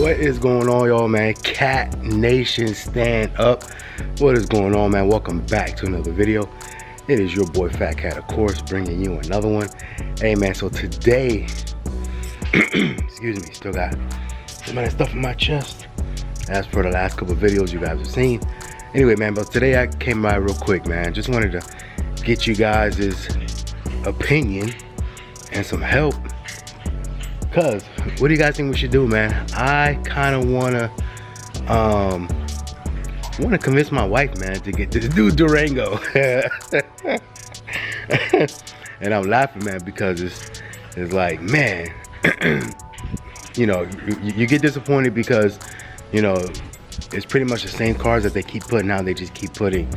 What is going on, y'all, man? Cat Nation, stand up. What is going on, man? Welcome back to another video. It is your boy FaTkaT, of course, bringing you another one. Hey, man, so today, excuse me, still got some of that stuff in my chest as for the last couple of videos you guys have seen. Anyway, man, but today I came by real quick, man. Just wanted to get you guys' opinion and some help. Cause what do you guys think we should do, man? I kind of wanna convince my wife, man, to get this new Durango. And I'm laughing, man, because it's like, man, you know, you get disappointed because, you know, it's pretty much the same cars that they keep putting out. They just keep putting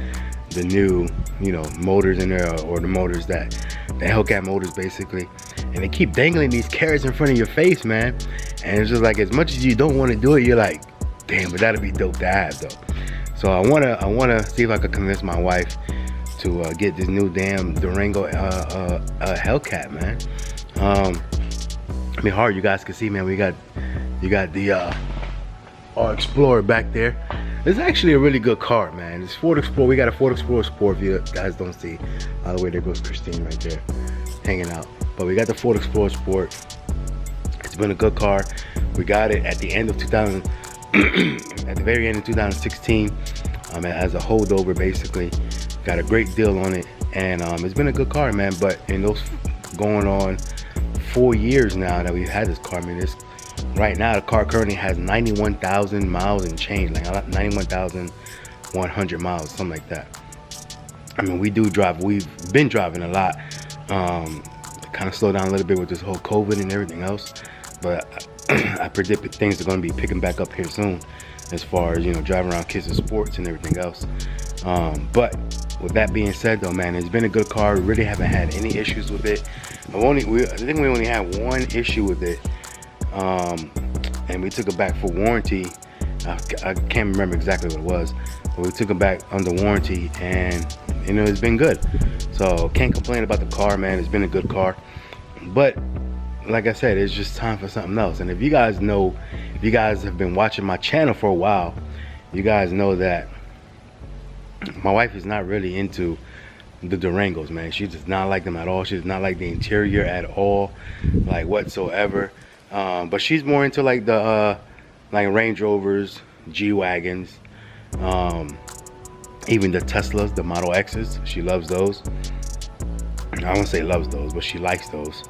the new, you know, motors in there, or the motors that the Hellcat motors basically, and they keep dangling these carrots in front of your face, man. And it's just like, as much as you don't want to do it, you're like, damn, but that'd be dope to have though. So I wanna see if I could convince my wife to get this new damn Durango Hellcat, man. I mean, hard, you guys can see, man. You got the our Explorer back there. It's actually a really good car, man. It's Ford Explorer. We got a Ford Explorer Sport. If you guys don't see, by the way, there goes Christine right there, hanging out. But we got the Ford Explorer Sport. It's been a good car. We got it at the end of 2000, at the very end of 2016, as a holdover, basically. Got a great deal on it, and it's been a good car, man. But in those going on 4 years now that we've had this car, I mean, right now the car currently has 91,000 miles and change, like 91,100 miles, something like that. I mean, we've been driving a lot. Kind of slowed down a little bit with this whole COVID and everything else, but I predict that things are going to be picking back up here soon, as far as, you know, driving around kids and sports and everything else. But with that being said, though, man, it's been a good car. We really haven't had any issues with it. I think we only had one issue with it, and we took it back for warranty. I can't remember exactly what it was, but we took it back under warranty, and you know, it's been good. So can't complain about the car, man. It's been a good car. But like I said, it's just time for something else. And if you guys know, if you guys have been watching my channel for a while, you guys know that my wife is not really into the Durangos, man. She does not like them at all. She does not like the interior at all, like whatsoever. But she's more into like the like Range Rovers, G-Wagons, even the Teslas, the Model X's. She loves those. I won't say loves those, but she likes those.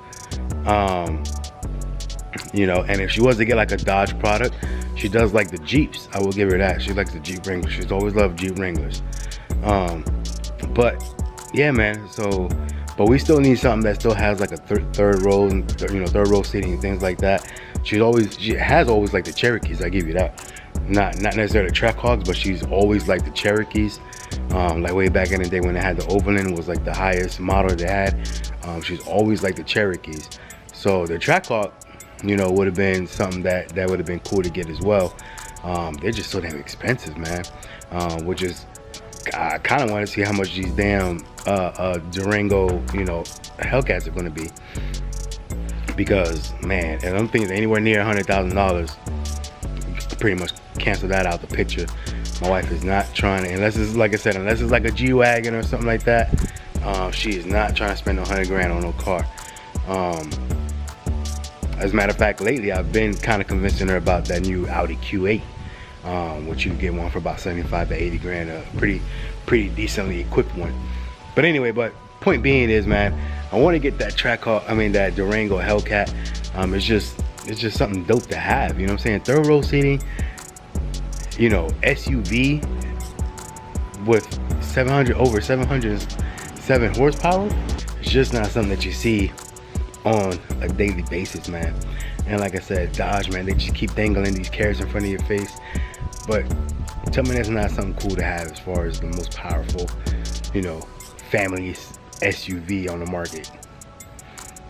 You know, and if she was to get like a Dodge product, she does like the Jeeps. I will give her that. She likes the Jeep Wranglers. She's always loved Jeep Wranglers. But yeah, man. So, but we still need something that still has like a third row, and you know, third row seating and things like that. She has always liked the Cherokees. I give you that. Not necessarily track hogs, but she's always liked the Cherokees. Like way back in the day when they had the Overland, was like the highest model they had. She's always liked the Cherokees. So the track hog, you know, would have been something that would have been cool to get as well. They're just so damn expensive, man. Which is, I kind of want to see how much these damn Durango, you know, Hellcats are going to be. Because, man, and I'm thinking anywhere near $100,000, pretty much cancel that out the picture. My wife is not trying to, unless it's like I said, unless it's like a G-Wagon or something like that. She is not trying to spend 100 grand on no car. As a matter of fact, lately I've been kind of convincing her about that new Audi Q8, which you can get one for about 75 to 80 grand, a pretty decently equipped one. But anyway, but point being is, man, I want to get that that Durango Hellcat. It's just something dope to have, you know what I'm saying? Third row seating, you know, SUV with over 707 horsepower. It's just not something that you see on a daily basis, man. And like I said, Dodge, man, they just keep dangling these carrots in front of your face. But tell me that's not something cool to have as far as the most powerful, you know, family SUV on the market.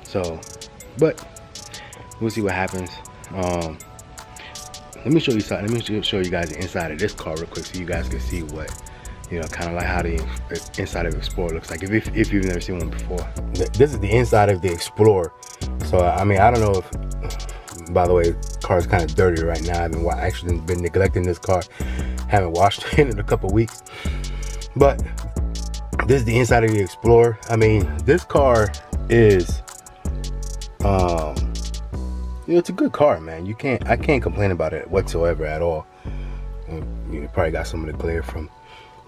So, but we'll see what happens. Let me show you something. Let me show you guys the inside of this car real quick, so you guys can see what, you know, kind of like how the inside of the Explorer looks like, if you've never seen one before. This is the inside of the Explorer. So I mean, I don't know if By the way, car's kind of dirty right now. I've been actually been neglecting this car. Haven't washed it in a couple weeks. But this is the inside of the Explorer. I mean, this car is, it's a good car, man. I can't complain about it whatsoever at all. You probably got some of the glare from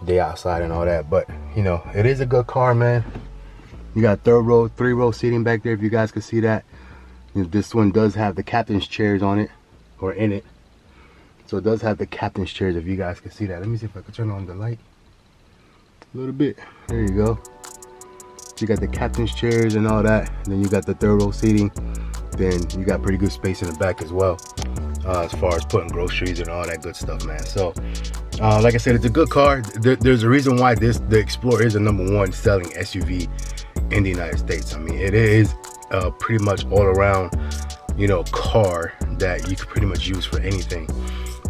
day outside and all that, but it is a good car, man. You got third row, 3-row seating back there, if you guys can see that. This one does have the captain's chairs on it, or in it. So it does have the captain's chairs, if you guys can see that. Let me see if I can turn on the light a little bit. There you go. You got the captain's chairs and all that. And then you got the third row seating. Then you got pretty good space in the back as well, as far as putting groceries and all that good stuff, man. So like I said, it's a good car. There's a reason why the Explorer is the #1 selling SUV in the United States. I mean, it is pretty much all around car that you could pretty much use for anything.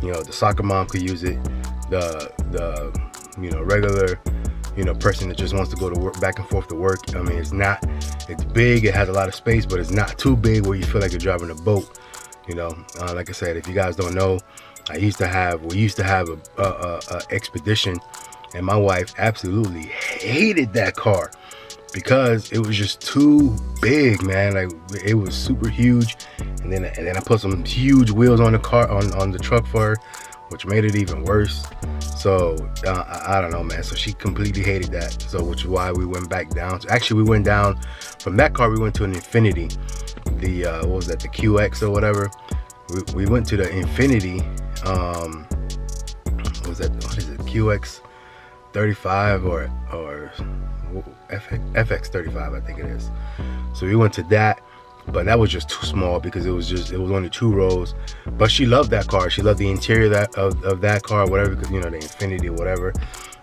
The soccer mom could use it, the regular person that just wants to go to work, back and forth to work. I mean, it's big, it has a lot of space, but it's not too big where you feel like you're driving a boat. Like I said, if you guys don't know, we used to have a Expedition, and my wife absolutely hated that car because it was just too big, man. Like, it was super huge, and then I put some huge wheels on the car, on the truck for her, which made it even worse. So I don't know, man. So she completely hated that. So which is why we went back down. So actually, we went down from that car. We went to an Infinity, the what was that, the QX or whatever. We went to the Infinity. What was that? What is it? QX 35 or FX 35, I think it is. So we went to that. But that was just too small because it was only 2 rows. But she loved that car. She loved the interior of that car, whatever, because the Infinity or whatever.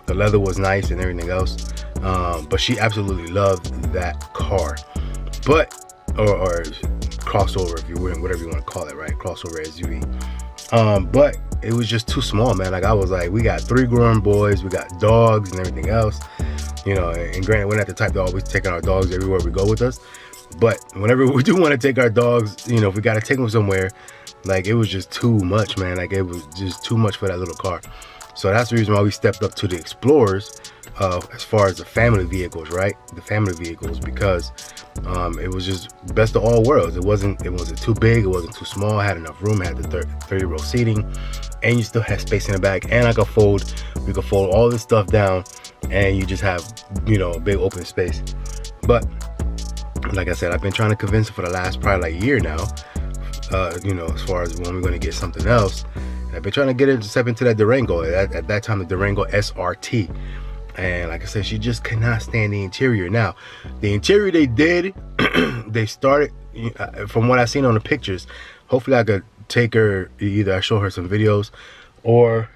The leather was nice and everything else. But she absolutely loved that car. But or crossover, if you will, whatever you want to call it, right? Crossover SUV. But it was just too small, man. Like, I was like, we got 3 grown boys, we got dogs and everything else. And granted, we're not the type to always taking our dogs everywhere we go with us. But whenever we do want to take our dogs, if we got to take them somewhere, like, it was just too much, man. Like, it was just too much for that little car. So that's the reason why we stepped up to the Explorers, as far as the family vehicles, right? The family vehicles, because it was just best of all worlds. It wasn't too big, it wasn't too small. It had enough room, it had the 30-row seating, and you still had space in the back. And we could fold all this stuff down, and you just have, a big open space. But like I said, I've been trying to convince her for the last probably like year now, as far as when we're going to get something else. And I've been trying to get her to step into that Durango. At that time, the Durango SRT. And like I said, she just cannot stand the interior. Now, the interior they did, they started, from what I've seen on the pictures, hopefully I could take her, either I show her some videos, or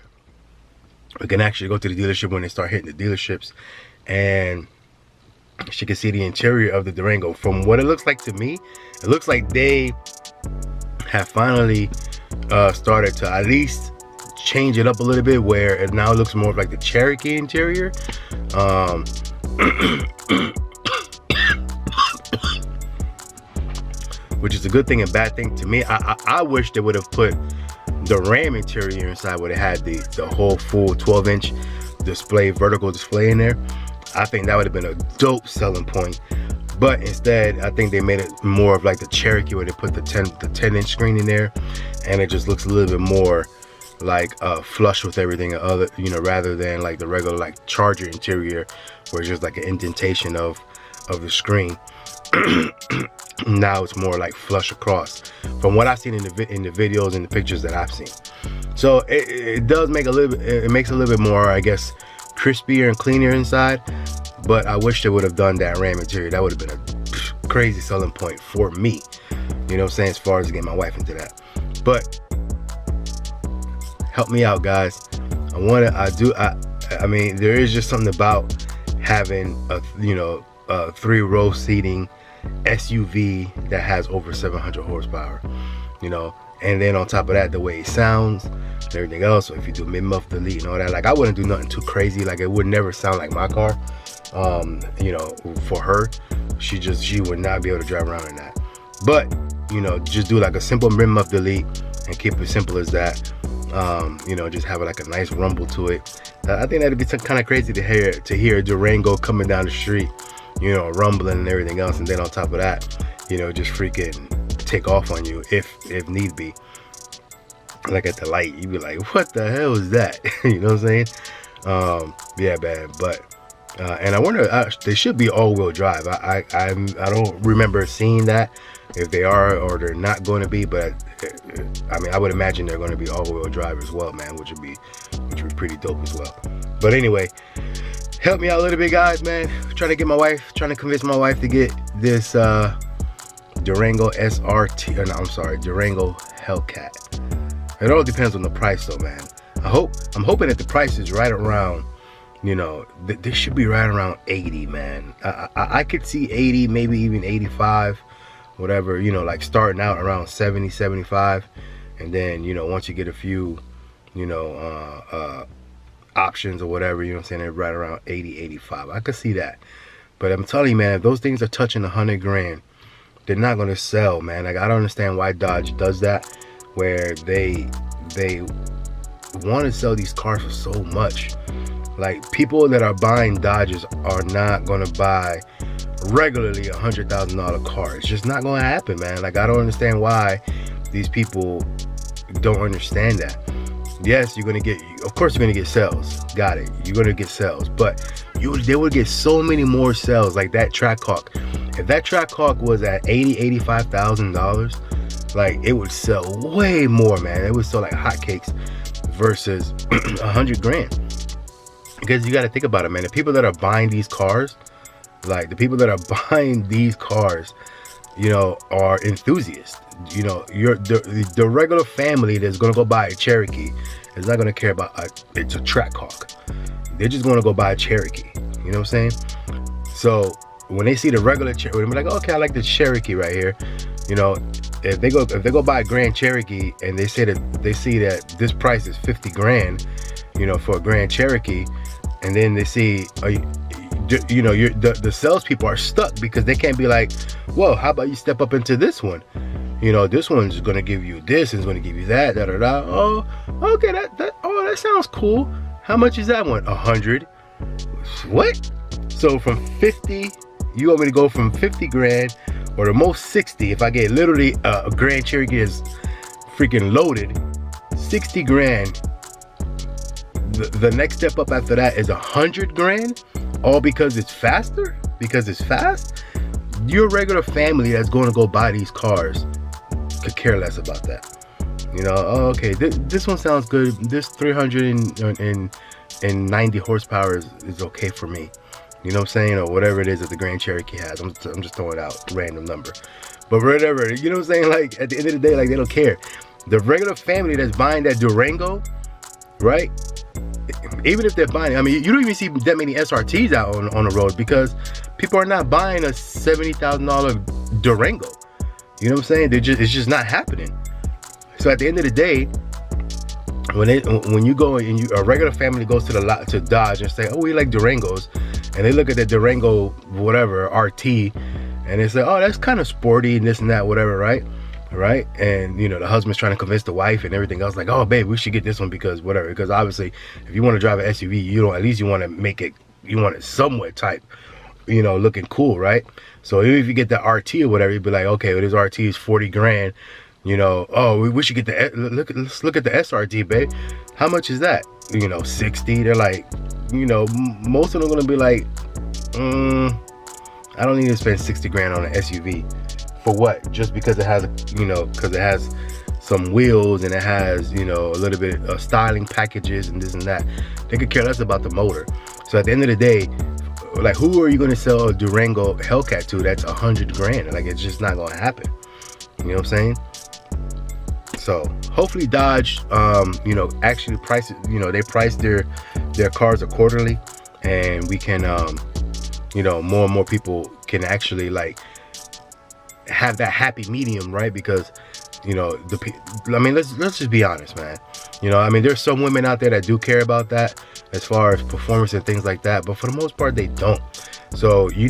we can actually go to the dealership when they start hitting the dealerships, and she can see the interior of the Durango. From what it looks like to me, it looks like they have finally started to at least change it up a little bit, where it now looks more like the Cherokee interior. Which is a good thing and bad thing to me. I wish they would have put the Ram interior inside, where they had the whole full 12-inch display, vertical display in there. I think that would have been a dope selling point. But instead, I think they made it more of like the Cherokee, where they put the 10-inch screen in there, and it just looks a little bit more like flush with everything other, rather than like the regular like Charger interior, where it's just like an indentation of the screen. Now it's more like flush across, from what I've seen in the videos and the pictures that I've seen. So it does make it makes a little bit more, I guess, crispier and cleaner inside. But I wish they would have done that Ram interior. That would have been a crazy selling point for me, you know what I'm saying, as far as getting my wife into that. But help me out, guys. I mean, there is just something about having a 3-row seating SUV that has over 700 horsepower, and then on top of that, the way it sounds and everything else. So if you do mid-muff delete and all that, like, I wouldn't do nothing too crazy. Like, it would never sound like my car. For her, she would not be able to drive around in that. But you know, just do like a simple rim muff delete and keep it simple as that. You know, just have like a nice rumble to it. I think that'd be kind of crazy to hear Durango coming down the street, you know, rumbling and everything else, and then on top of that, you know, just freaking take off on you if need be. Like at the light, you'd be like, what the hell is that? You know what I'm saying? Yeah, man. But and I wonder, they should be all-wheel drive. I don't remember seeing that, if they are or they're not going to be, but I mean, I would imagine they're going to be all-wheel drive as well, man, which would be pretty dope as well. But anyway, help me out a little bit, guys, man. Trying to convince my wife to get this Durango SRT, or no, I'm sorry, Durango Hellcat. It all depends on the price though, man. I'm hoping that the price is right around, you know, this should be right around 80, man. I could see 80, maybe even 85, whatever, you know, like starting out around 70, 75, and then, you know, once you get a few, you know, options or whatever, you know what I'm saying, they're right around 80, 85. I could see that. But I'm telling you, man, if those things are touching 100 grand, they're not going to sell, man. Like, I don't understand why Dodge does that, where they want to sell these cars for so much. Like, people that are buying Dodges are not going to buy regularly $100,000 car. It's just not going to happen, man. Like, I don't understand why these people don't understand that. Yes, you're going to get, of course you're going to get sales. Got it. You're going to get sales, but they would get so many more sales. Like that Trackhawk. If that Trackhawk was at $85,000, like, it would sell way more, man. It would sell like hotcakes versus 100 grand. Because you got to think about it, man. The people that are buying these cars, like the people that are buying these cars, you know, are enthusiasts. You know, the regular family that's gonna go buy a Cherokee is not gonna care about it's a Trackhawk. They're just gonna go buy a Cherokee. You know what I'm saying? So when they see the regular Cherokee, they're like, okay, I like this Cherokee right here. You know, if they go buy a Grand Cherokee and they see that this price is 50 grand, you know, for a Grand Cherokee, and then they see, you know, the salespeople are stuck because they can't be like, whoa, how about you step up into this one? You know, this one's gonna give you this, it's gonna give you that, da da da. Oh, okay, that sounds cool. How much is that one? 100. What? So from 50, you want me to go from 50 grand, or the most 60, if I get literally a Grand Cherokee is freaking loaded, 60 grand. The next step up after that is 100 grand, all because it's faster, because it's fast. Your regular family that's going to go buy these cars could care less about that. You know, oh, okay, this one sounds good. This 390 horsepower is okay for me. You know what I'm saying? Or whatever it is that the Grand Cherokee has. I'm just throwing out a random number. But whatever, you know what I'm saying? Like, at the end of the day, like, they don't care. The regular family that's buying that Durango, right? Even if they're buying, I mean, you don't even see that many SRTs out on the road because people are not buying a $70,000 Durango. You know what I'm saying? It's just not happening. So at the end of the day, when you go and a regular family goes to the lot to Dodge and say, oh, we like Durangos, and they look at the Durango whatever RT and they say, oh, that's kind of sporty and this and that, whatever, right? And you know, the husband's trying to convince the wife and everything else, like, oh babe, we should get this one because whatever, because obviously if you want to drive an SUV, you don't, at least you want to make it, you want it somewhat type, you know, looking cool, right? So even if you get the RT or whatever, you'd be like, okay, well, this RT is 40 grand, you know, oh, we should get let's look at the SRT, babe. How much is that? You know, 60. They're like, you know, most of them are gonna be like, I don't need to spend 60 grand on an SUV. For what? Just because it has, you know, because it has some wheels and it has, you know, a little bit of styling packages and this and that. They could care less about the motor. So at the end of the day, like, who are you going to sell a Durango Hellcat to that's 100 grand? Like, it's just not going to happen. You know what I'm saying? So hopefully Dodge, you know, actually price it, you know, they price their cars accordingly, and we can, you know, more and more people can actually like have that happy medium, right? Because, you know, I mean, let's just be honest, man. You know, I mean, there's some women out there that do care about that as far as performance and things like that, but for the most part, they don't. So we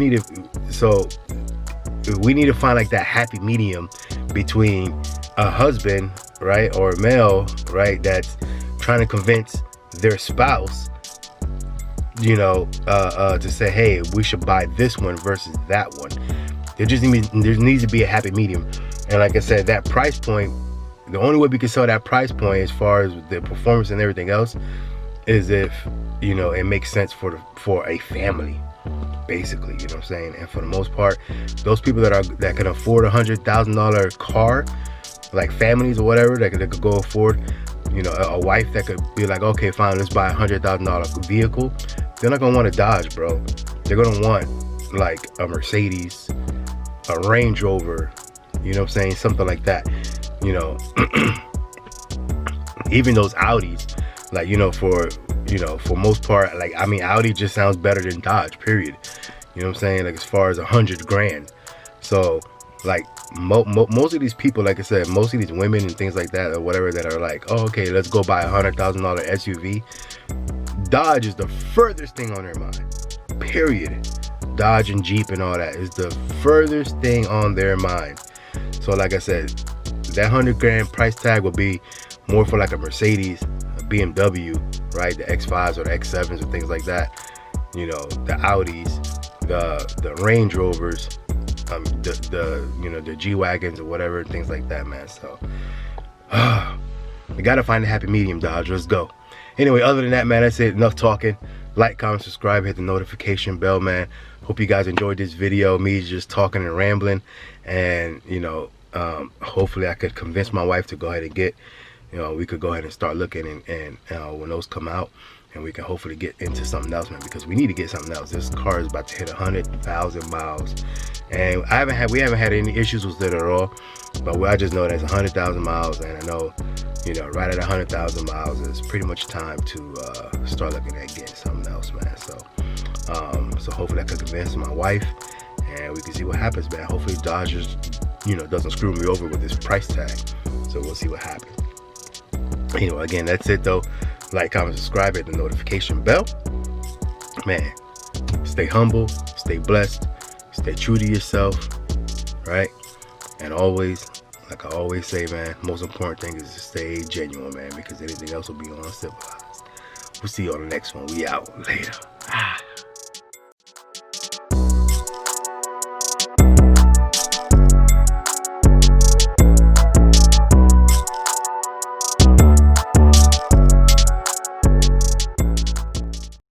need to find like that happy medium between a husband, right, or a male, right, that's trying to convince their spouse, you know, to say, hey, we should buy this one versus that one. There needs to be a happy medium. And like I said, that price point, the only way we can sell that price point as far as the performance and everything else is if, you know, it makes sense for a family, basically, you know what I'm saying? And for the most part, those people that can afford $100,000 car, like families or whatever, that could go afford, you know, a wife that could be like, okay, fine, let's buy a $100,000 vehicle. They're not gonna want a Dodge, bro. They're gonna want like a Mercedes, a Range Rover, you know what I'm saying, something like that, you know. Even those Audis, like, you know, for most part, like, I mean, Audi just sounds better than Dodge, period. You know what I'm saying? Like, as far as 100 grand. So like most of these people, like I said, most of these women and things like that or whatever, that are like, oh, okay, let's go buy a $100,000 SUV. Dodge is the furthest thing on their mind, period. Dodge and Jeep and all that is the furthest thing on their mind. So like I said, that 100 grand price tag would be more for like a Mercedes, a BMW, right? The X5s or the X7s or things like that. You know, the Audis, the Range Rovers, the G-Wagons or whatever, and things like that, man. So we gotta find a happy medium, Dodge. Let's go. Anyway, other than that, man, that's it. Enough talking. Like, comment, subscribe, hit the notification bell, man. Hope you guys enjoyed this video, me just talking and rambling. And, you know, hopefully I could convince my wife to go ahead and get, you know, we could go ahead and start looking, and when those come out, and we can hopefully get into something else, man, because we need to get something else. This car is about to hit 100,000 miles, and we haven't had any issues with it at all. But I just know that's 100,000 miles, and I know, you know, right at 100,000 miles is pretty much time to start looking at getting something else, man. So hopefully I can convince my wife, and we can see what happens, man. Hopefully Dodgers, you know, doesn't screw me over with this price tag. So we'll see what happens. Anyway, again, that's it though. Like, comment, subscribe, hit the notification bell. Man, stay humble, stay blessed, stay true to yourself, right? And always, like I always say, man, most important thing is to stay genuine, man, because anything else will be uncivilized. We'll see you on the next one. We out. Later.